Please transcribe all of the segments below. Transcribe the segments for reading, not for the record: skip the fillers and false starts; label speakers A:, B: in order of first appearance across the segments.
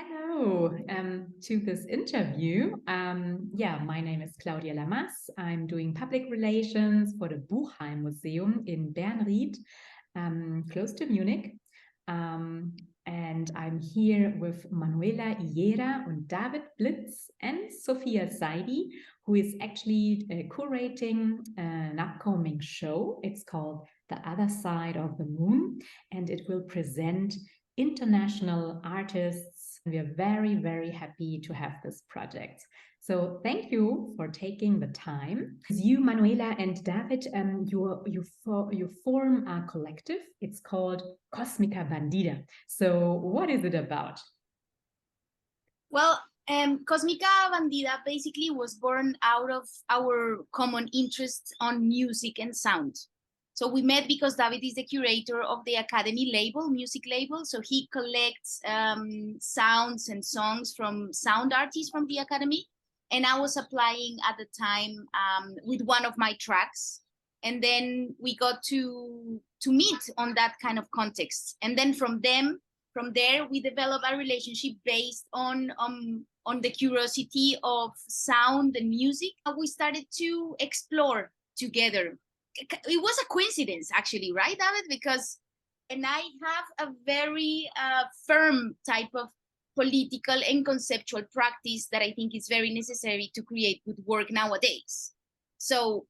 A: Hello to this interview. My name is Claudia Lamas. I'm doing public relations for the Buchheim Museum in Bernried, close to Munich. And I'm here with Manuela Illera and David Blitz and Sofia Seidi, who is actually curating an upcoming show. It's called The Other Side of the Moon, and it will present international artists. We are very, very happy to have this project. So thank you for taking the time. You, Manuela and David, you form a collective. It's called Cosmica Bandida. So what is it about?
B: Well, Cosmica Bandida basically was born out of our common interest on music and sound. So we met because David is the curator of the Academy label, music label. So he collects sounds and songs from sound artists from the Academy. And I was applying at the time with one of my tracks. And then we got to meet on that kind of context. And then from there, we developed a relationship based on the curiosity of sound and music. We started to explore together. It was a coincidence, actually, right, David? And I have a very firm type of political and conceptual practice that I think is very necessary to create good work nowadays. So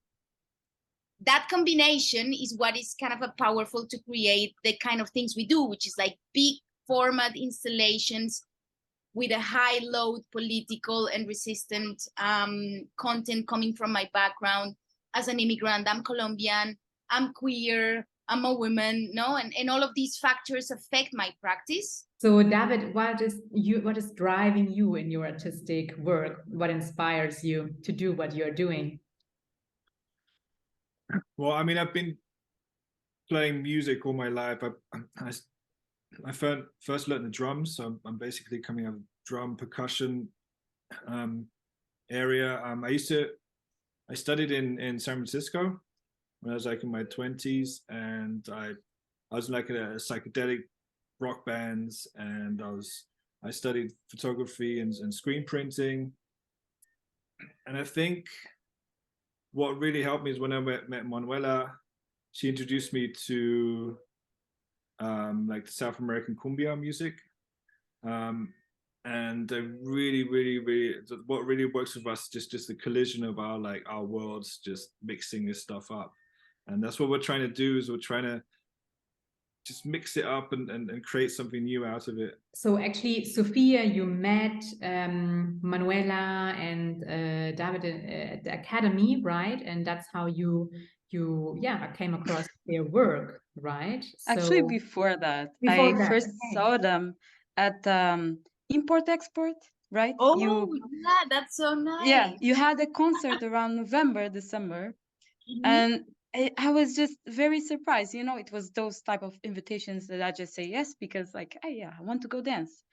B: that combination is what is kind of a powerful to create the kind of things we do, which is like big format installations with a high load political and resistant content coming from my background. As an immigrant, I'm Colombian, I'm queer, I'm a woman, and all of these factors affect my practice.
A: So David, what is driving you in your artistic work? What inspires you to do what you're doing?
C: Well, I mean, I've been playing music all my life. I first learned the drums, so I'm basically coming out of drum percussion area. I studied in San Francisco when I was like in my 20s, and I was like a psychedelic rock bands, and I studied photography and screen printing. And I think what really helped me is when I met Manuela. She introduced me to like the South American cumbia music. And what really works with us is just the collision of our worlds, just mixing this stuff up. And that's what we're trying to do, is we're trying to just mix it up and create something new out of it.
A: So actually, Sofia, you met Manuela and David at the Academy, right? And that's how you came across their work, right?
D: Actually, before that, I first saw them at Import-Export, right?
B: Yeah, that's so nice.
D: Yeah, you had a concert around November, December, and I was just very surprised. It was those type of invitations that I just say yes because, like, hey, yeah, I want to go dance.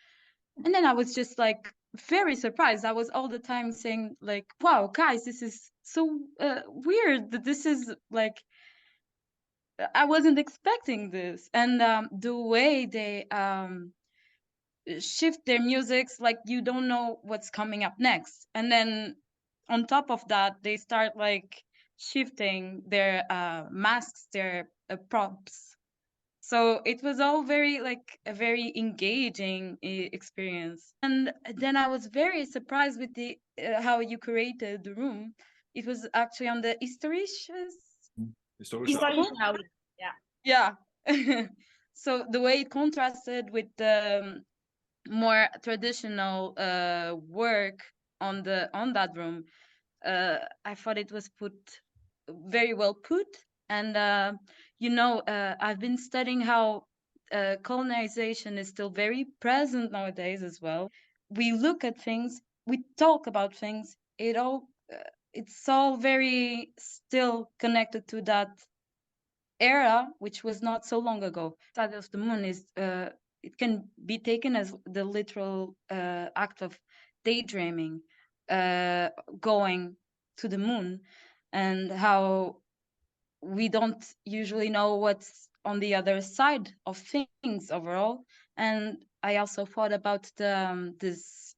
D: And then I was just like very surprised. I was all the time saying like, wow, guys, this is so weird. This is like, I wasn't expecting this. And the way they shift their musics, like you don't know what's coming up next. And then on top of that, they start like shifting their masks, their props. So it was all very like a very engaging experience. And then I was very surprised with the how you created the room. It was actually on the Yeah. So the way it contrasted with the more traditional work on that room, I thought it was very well put. And I've been studying how colonization is still very present nowadays as well. We look at things, we talk about things, it's all very still connected to that era, which was not so long ago. Side of the Moon is it can be taken as the literal act of daydreaming, going to the moon, and how we don't usually know what's on the other side of things overall. And I also thought about this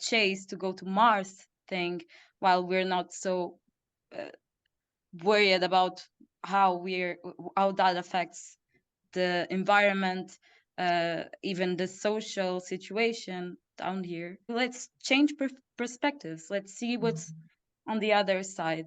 D: chase to go to Mars thing, while we're not so worried about how that affects the environment, even the social situation down here. Let's change perspectives. Let's see what's on the other side.